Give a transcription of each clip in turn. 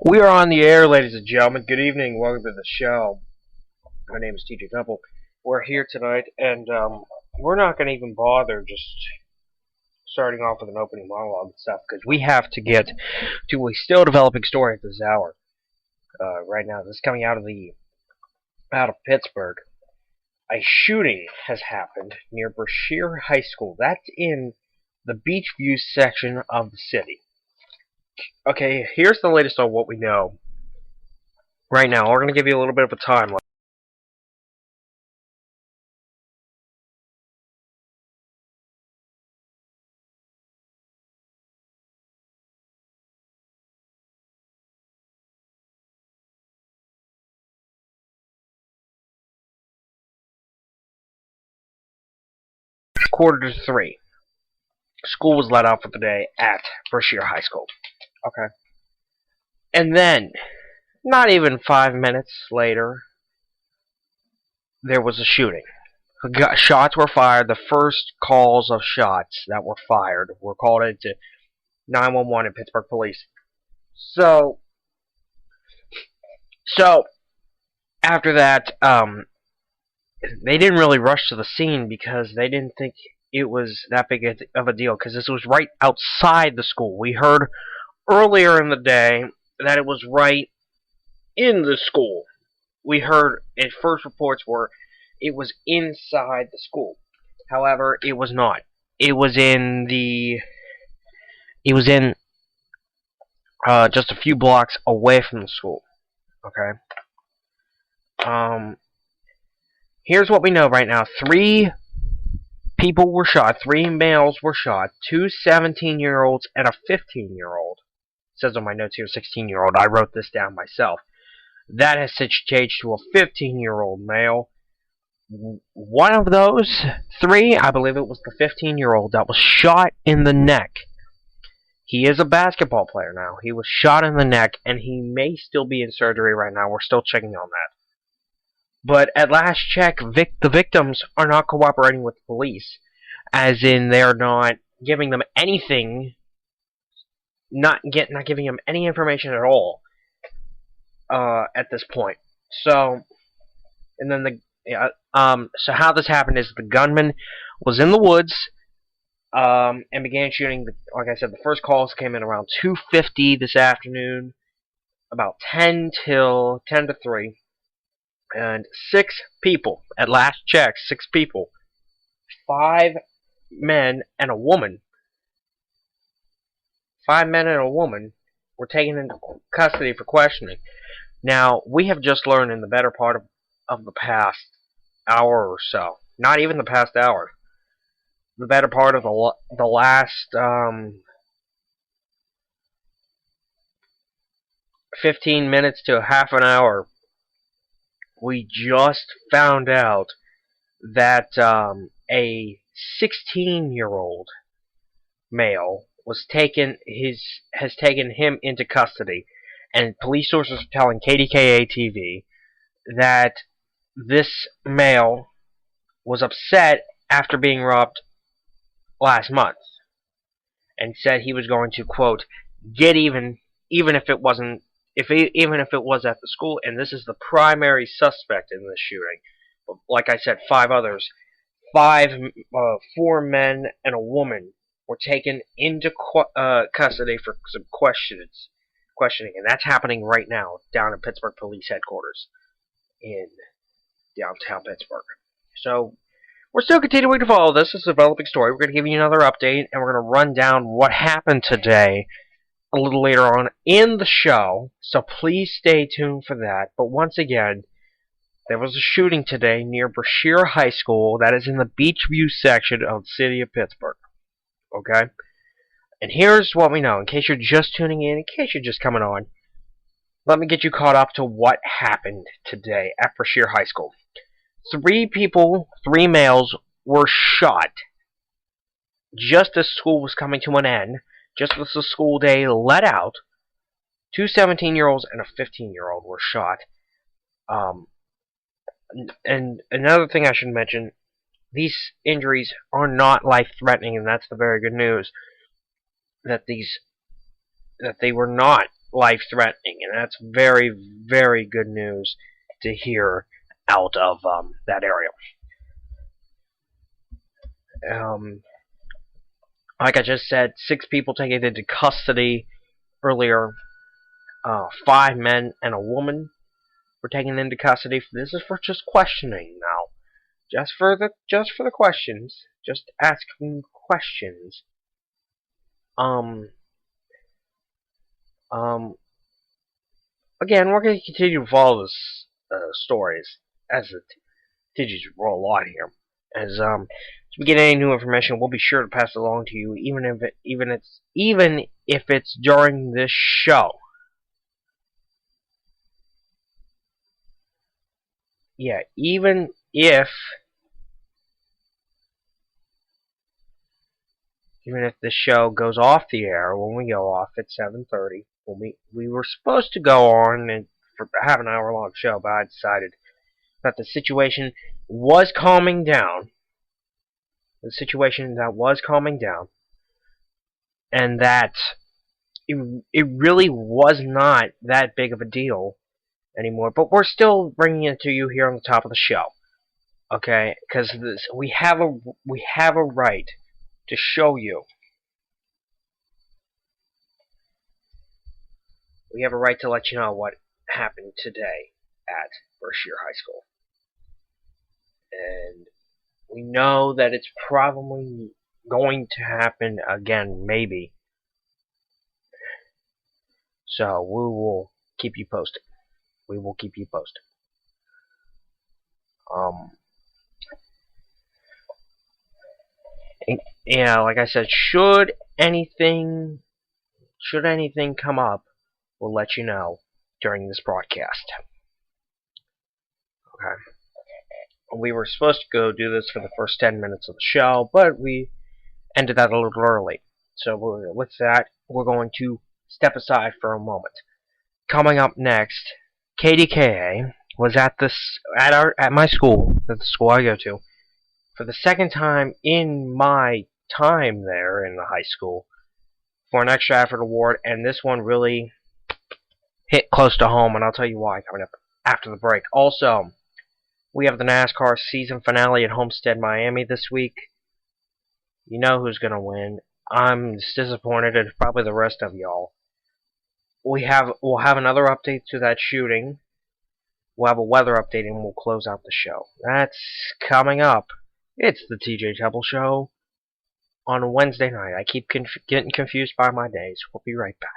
We are on the air, ladies and gentlemen. Good evening. Welcome to the show. My name is TJ Temple. We're here tonight, and we're not going to even bother just starting off with an opening monologue and stuff, because we have to get to a still developing story at this hour. Right now, this is coming out of Pittsburgh. A shooting has happened near Brashear High School. That's in the Beachview section of the city. Okay, here's the latest on what we know. Right now, we're going to give you a little bit of a timeline. Quarter to 3. School was let out for the day at Brashear High School. Okay. And then, not even 5 minutes later, there was a shooting. Shots were fired. The first calls of shots that were fired were called into 911 and Pittsburgh police. So after that, they didn't really rush to the scene because they didn't think it was that big of a deal, because this was right outside the school. We heard earlier in the day that it was right in the school. We heard at first reports were it was inside the school. However, it was not. It was in just a few blocks away from the school. Okay. Here's what we know right now. 3 people were shot. 3 males were shot. 2 17-year-olds and a 15-year-old. It says on my notes here 16-year-old. I wrote this down myself. That has since changed to a 15-year-old male. One of those 3, I believe it was the 15-year-old that was shot in the neck. He is a basketball player now. He was shot in the neck, and he may still be in surgery right now. We're still checking on that. But at last check, the victims are not cooperating with the police, as in they're not giving them anything, not giving them any information at all at this point. So, and then so how this happened is the gunman was in the woods and began shooting. Like I said, the first calls came in around 2:50 this afternoon, about 10 to 3. And 6 people, at last check, 6 people, 5 men and a woman, 5 men and a woman were taken into custody for questioning. Now, we have just learned in the better part of the past hour or so, not even the past hour, the better part of the last 15 minutes to half an hour, we just found out that a 16-year-old male has taken him into custody, and police sources are telling KDKA-TV that this male was upset after being robbed last month, and said he was going to, quote, get even if it was at the school. And this is the primary suspect in this shooting. Like I said, 5 others. 4 men and a woman were taken into custody for some questioning, and that's happening right now down in Pittsburgh Police Headquarters in downtown Pittsburgh. So, we're still continuing to follow this. It's a developing story. We're going to give you another update, and we're going to run down what happened today a little later on in the show, so please stay tuned for that. But once again, there was a shooting today near Brashear High School that is in the Beachview section of the city of Pittsburgh. Okay? And here's what we know, in case you're just tuning in case you're just coming on. Let me get you caught up to what happened today at Brashear High School. 3 people, 3 males, were shot just as school was coming to an end. Just as the school day let out, 2 17-year-olds and a 15-year-old were shot. And another thing I should mention, these injuries are not life-threatening, and that's the very good news. That they were not life-threatening, and that's very, very good news to hear out of that area. Like I just said, 6 people taken into custody earlier. 5 men and a woman were taken into custody. This is for just questioning now. Just for the questions. Just asking questions. Again, we're going to continue to follow this stories as it continues to roll on here. As we get any new information, we'll be sure to pass it along to you, even if it's during this show. Yeah, even if the show goes off the air when we go off at 7:30, we were supposed to go on and have an hour-long show, but I decided that the situation was calming down. The situation that was calming down, and that it really was not that big of a deal anymore. But we're still bringing it to you here on the top of the show, okay? Because we have a right to show you. We have a right to let you know what happened today at Berkshire High School. And we know that it's probably going to happen again, maybe. So we will keep you posted. We will keep you posted. Yeah, like I said, should anything come up, we'll let you know during this broadcast. Okay. We were supposed to go do this for the first 10 minutes of the show, but we ended that a little early. So with that, we're going to step aside for a moment. Coming up next, KDKA was at my school, at the school I go to, for the second time in my time there in the high school, for an extra effort award, and this one really hit close to home, and I'll tell you why coming up after the break. Also, we have the NASCAR season finale at Homestead, Miami this week. You know who's going to win. I'm just disappointed, and probably the rest of y'all. We'll have another update to that shooting. We'll have a weather update, and we'll close out the show. That's coming up. It's the TJ Temple Show on Wednesday night. I keep getting confused by my days. We'll be right back.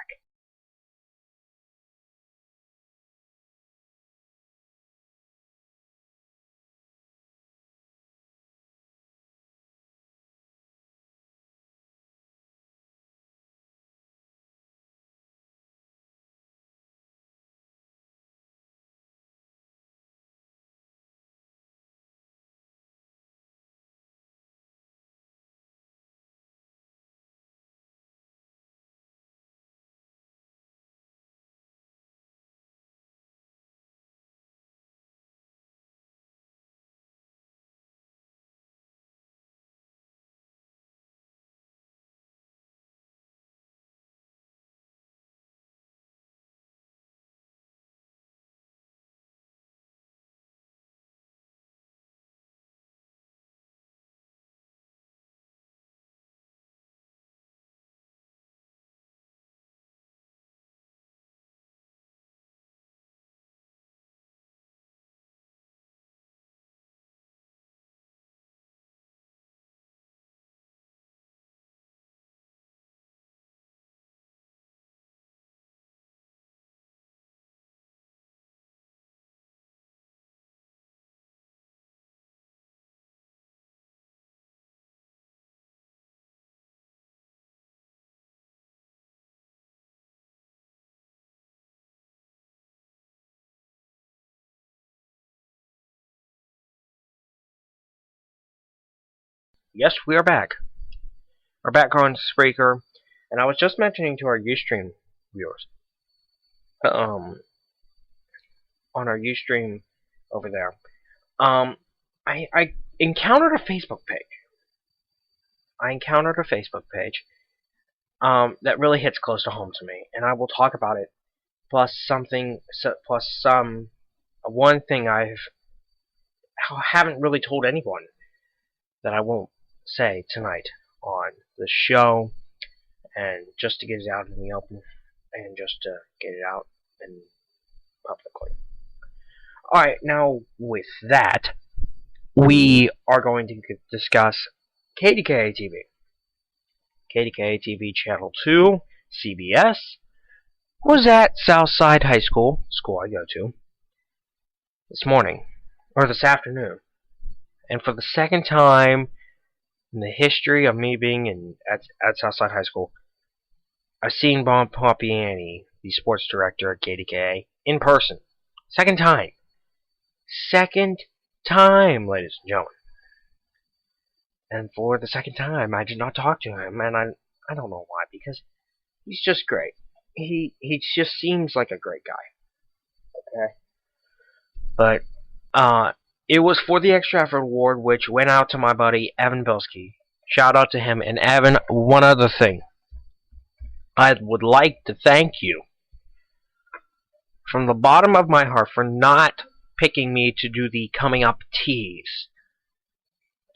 Yes, we are back. We're back on Spreaker, and I was just mentioning to our Ustream viewers, on our Ustream over there, I encountered a Facebook page. That really hits close to home to me, and I will talk about it plus one thing I haven't really told anyone that I won't say tonight on the show, and just to get it out in the open, and just to get it out in publicly. Alright, now with that, we are going to discuss KDKA TV. KDKA TV Channel 2, CBS, was at Southside High School I go to, this morning, or this afternoon. And for the second time in the history of me being at Southside High School, I've seen Bob Pompiani, the sports director at KDKA, in person. Second time. Second time, ladies and gentlemen. And for the second time, I did not talk to him, and I don't know why, because he's just great. He just seems like a great guy. Okay? But, it was for the Extra Effort Award, which went out to my buddy, Evan Bilski. Shout out to him. And Evan, one other thing. I would like to thank you from the bottom of my heart for not picking me to do the coming up tease.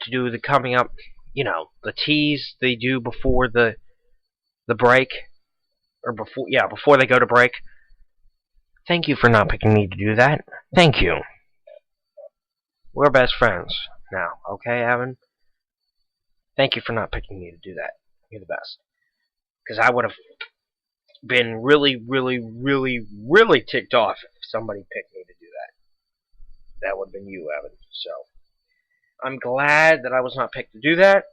To do the coming up, the tease they do before the break. Or before they go to break. Thank you for not picking me to do that. Thank you. We're best friends now, okay, Evan? Thank you for not picking me to do that. You're the best. Because I would have been really, really, really, really ticked off if somebody picked me to do that. That would have been you, Evan. So, I'm glad that I was not picked to do that.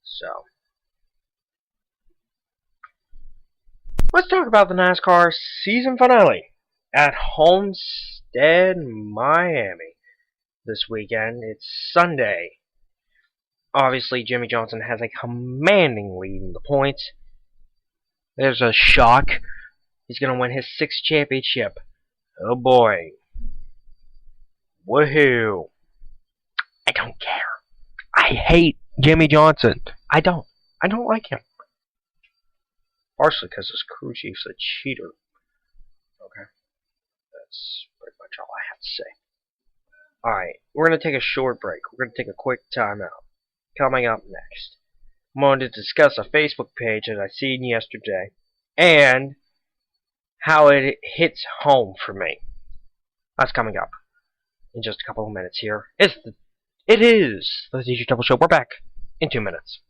So, let's talk about the NASCAR season finale at Homestead, Miami this weekend. It's Sunday. Obviously, Jimmy Johnson has a commanding lead in the points. There's a shock. He's going to win his 6th championship. Oh boy. Woohoo. I don't care. I hate Jimmy Johnson. I don't like him. Partially because his crew chief's a cheater. Okay. That's pretty much all I have to say. Alright, we're going to take a short break. We're going to take a quick timeout. Coming up next, I'm going to discuss a Facebook page that I seen yesterday, and how it hits home for me. That's coming up in just a couple of minutes here. It is the DJ Double Show. We're back in 2 minutes.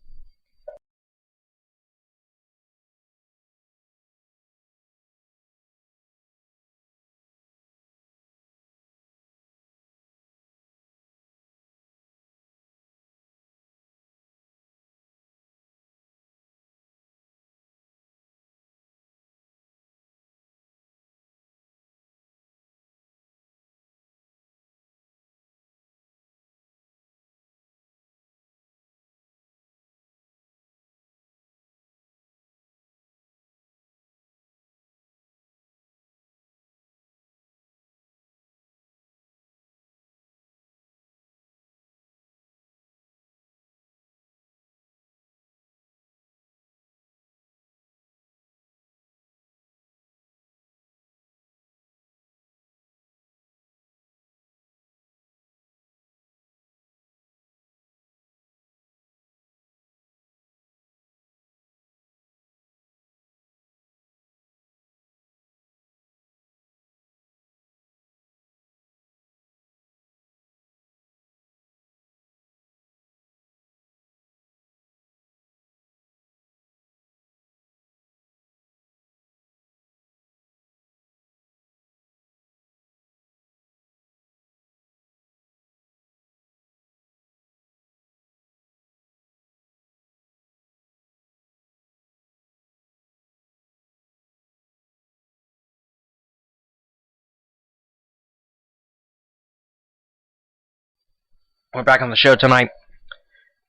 We're back on the show tonight,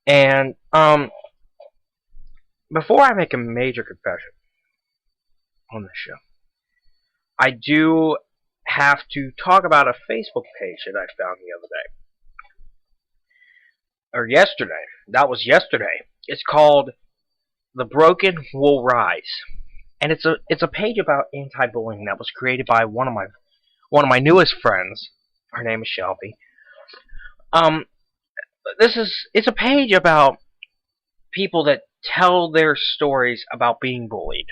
and before I make a major confession on the show, I do have to talk about a Facebook page that I found the other day. Or yesterday. That was yesterday. It's called The broken will rise, and it's a page about anti-bullying that was created by one of my newest friends. Her name is Shelby. Um, it's a page about people that tell their stories about being bullied.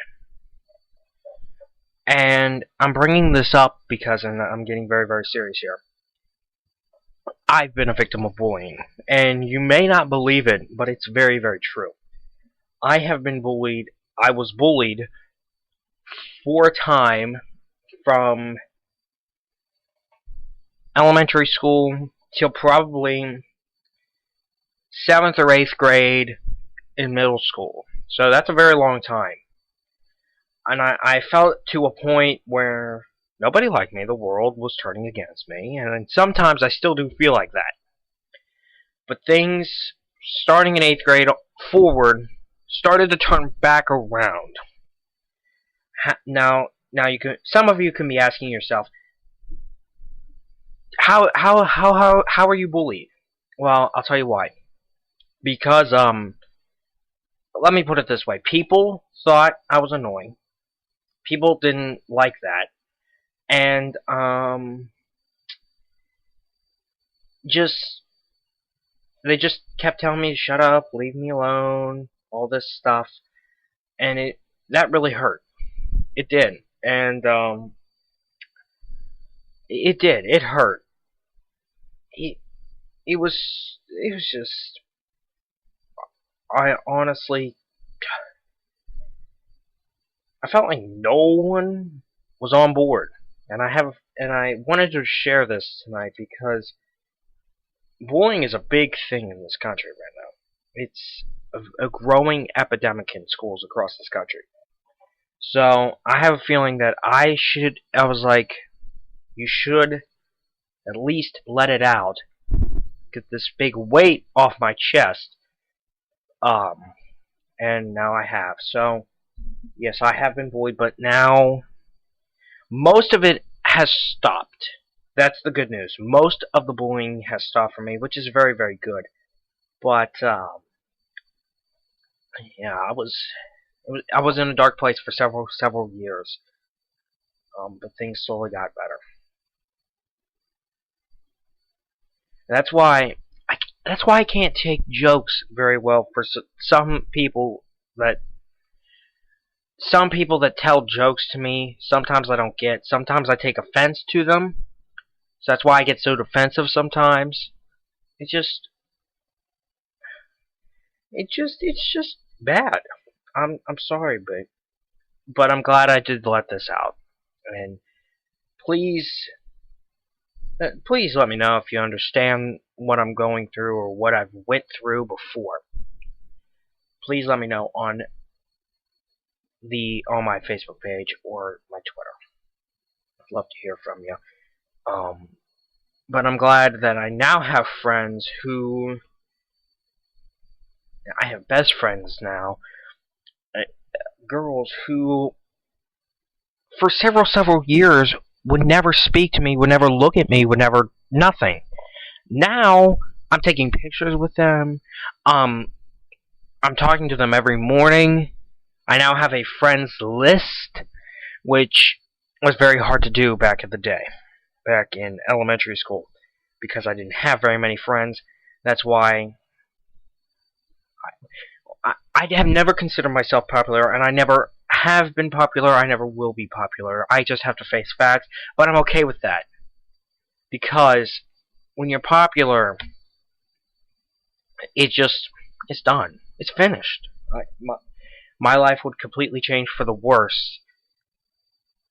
And I'm bringing this up because I'm getting very, very serious here. I've been a victim of bullying, and you may not believe it, but it's very, very true. I have been bullied. I was bullied for a time from elementary school till probably 7th or 8th grade in middle school. So that's a very long time. And I felt to a point where nobody liked me. The world was turning against me. And sometimes I still do feel like that. But things, starting in 8th grade forward, started to turn back around. Now some of you can be asking yourself, how are you bullied? Well, I'll tell you why. Because let me put it this way: people thought I was annoying. People didn't like that, and they just kept telling me to shut up, leave me alone, all this stuff, and that really hurt. It did, and it hurt. It was just, I honestly, I felt like no one was on board, and I wanted to share this tonight because bullying is a big thing in this country right now. It's a growing epidemic in schools across this country. So I have a feeling that I was like, you should at least let it out, get this big weight off my chest, and now I have. So yes, I have been bullied, but now most of it has stopped. That's the good news. Most of the bullying has stopped for me, which is very, very good. But yeah, I was in a dark place for several years. But things slowly got better. That's why I can't take jokes very well for some people that tell jokes to me. Sometimes I don't get. Sometimes I take offense to them. So that's why I get so defensive sometimes. It's just it's just bad. I'm sorry, but I'm glad I did let this out. And please please let me know if you understand what I'm going through or what I've went through before. Please let me know on my Facebook page or my Twitter. I'd love to hear from you. But I'm glad that I now have friends who I have best friends now, girls who for several years would never speak to me, would never look at me, would never nothing. Now I'm taking pictures with them. I'm talking to them every morning. I now have a friends list, which was very hard to do back in the day, back in elementary school, because I didn't have very many friends. That's why I have never considered myself popular, and I never have been popular. I never will be popular. I just have to face facts, but I'm okay with that. Because when you're popular, it's done. It's finished. My life would completely change for the worse,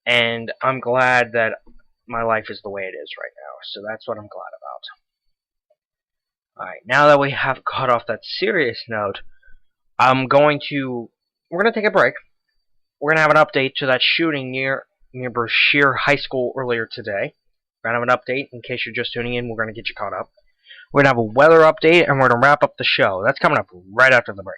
and I'm glad that my life is the way it is right now. So that's what I'm glad about. Alright, now that we have got off that serious note, we're going to take a break. We're going to have an update to that shooting near Brashear High School earlier today. We're going to have an update in case you're just tuning in. We're going to get you caught up. We're going to have a weather update, and we're going to wrap up the show. That's coming up right after the break.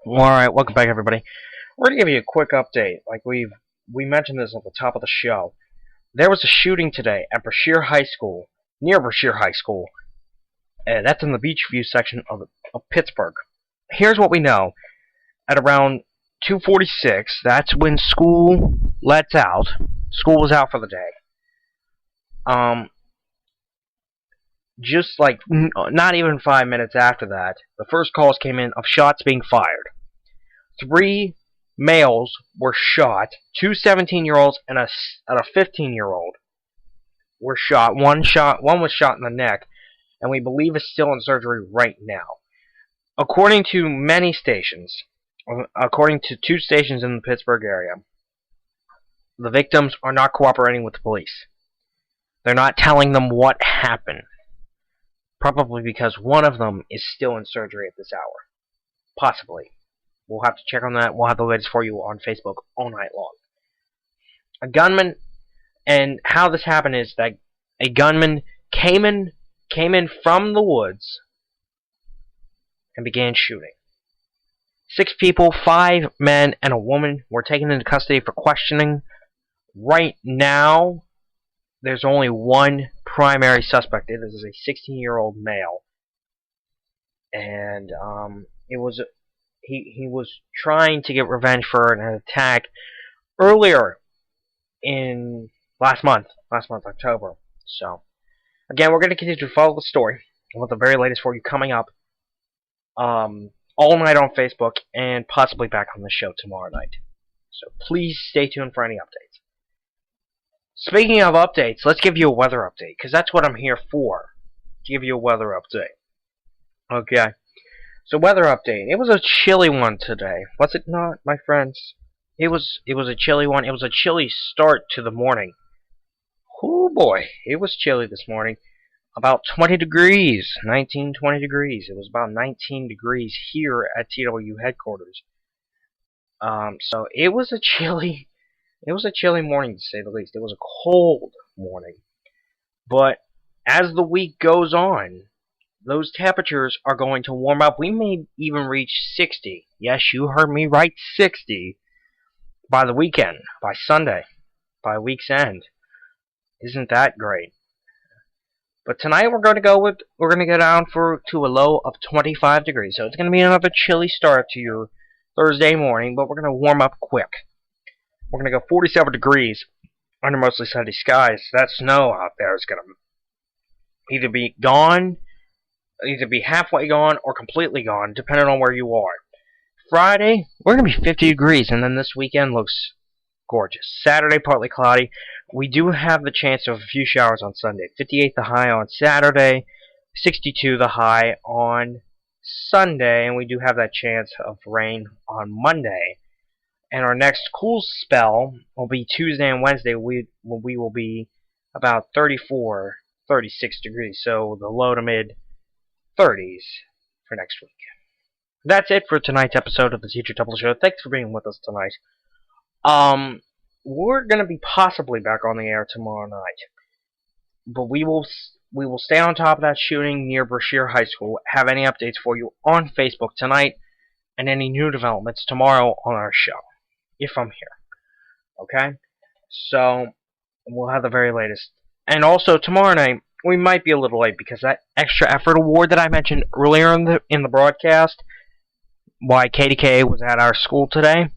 Alright, welcome back everybody. We're gonna give you a quick update. Like we mentioned this at the top of the show. There was a shooting today at Brashear High School, near Brashear High School. And that's in the Beachview section of Pittsburgh. Here's what we know. At around 2:46, that's when school lets out. School was out for the day. Just like not even 5 minutes after that, the first calls came in of shots being fired. 3 males were shot. 2 17-year-olds and a 15-year-old were shot. One was shot in the neck, and we believe is still in surgery right now. According to many stations, according to 2 stations in the Pittsburgh area, the victims are not cooperating with the police. They're not telling them what happened. Probably because one of them is still in surgery at this hour. Possibly. We'll have to check on that. We'll have the latest for you on Facebook all night long. A gunman, and how this happened is that a gunman came in from the woods and began shooting. 6 people, 5 men, and a woman were taken into custody for questioning. Right now, there's only one primary suspect. This is a 16-year-old male, and he was trying to get revenge for an attack earlier in last month, October. So, again, we're going to continue to follow the story with the very latest for you coming up all night on Facebook and possibly back on the show tomorrow night. So please stay tuned for any updates. Speaking of updates, let's give you a weather update, because that's what I'm here for, to give you a weather update. Okay, so weather update. It was a chilly one today, was it not, my friends? It was a chilly one. It was a chilly start to the morning. Oh boy, it was chilly this morning. About 20 degrees, 19, 20 degrees. It was about 19 degrees here at TW headquarters. So it was a chilly morning, to say the least. It was a cold morning. But as the week goes on, those temperatures are going to warm up. We may even reach 60. Yes, you heard me right, 60 by the weekend, by Sunday, by week's end. Isn't that great? But tonight we're going to go down to a low of 25 degrees. So it's going to be another chilly start to your Thursday morning, but we're going to warm up quick. We're going to go 47 degrees under mostly sunny skies. That snow out there is going to either be gone, either be halfway gone, or completely gone, depending on where you are. Friday, we're going to be 50 degrees, and then this weekend looks gorgeous. Saturday, partly cloudy. We do have the chance of a few showers on Sunday. 58 the high on Saturday, 62 the high on Sunday, and we do have that chance of rain on Monday. And our next cool spell will be Tuesday and Wednesday. We will be about 34, 36 degrees. So the low to mid 30s for next week. That's it for tonight's episode of the Teacher Double Show. Thanks for being with us tonight. We're going to be possibly back on the air tomorrow night. But we will stay on top of that shooting near Brashear High School. Have any updates for you on Facebook tonight. And any new developments tomorrow on our show. If I'm here. Okay? So, we'll have the very latest. And also, tomorrow night, we might be a little late because that extra effort award that I mentioned earlier in the broadcast, why KDK was at our school today,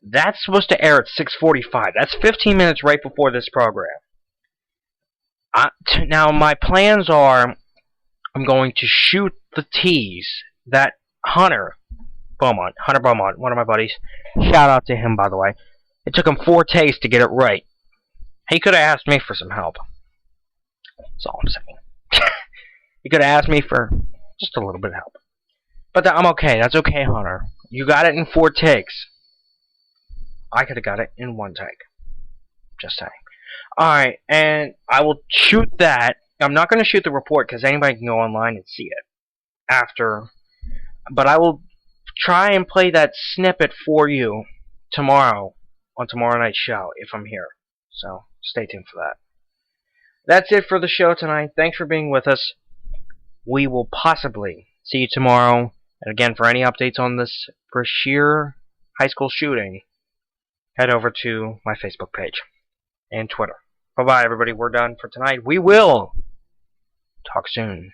that's supposed to air at 6:45. That's 15 minutes right before this program. Now, my plans are, I'm going to shoot the tease that Hunter Beaumont, one of my buddies, shout out to him, by the way. It took him 4 takes to get it right. He could have asked me for some help. That's all I'm saying. He could have asked me for just a little bit of help. But I'm okay. That's okay, Hunter. You got it in 4 takes. I could have got it in 1 take. Just saying. Alright, and I will shoot that. I'm not going to shoot the report because anybody can go online and see it after. But I will try and play that snippet for you tomorrow on tomorrow night's show if I'm here. So stay tuned for that. That's it for the show tonight. Thanks for being with us. We will possibly see you tomorrow And again, for any updates on this Brashear high school shooting, head over to my Facebook page and Twitter. Bye-bye, everybody. We're done for tonight. We will talk soon.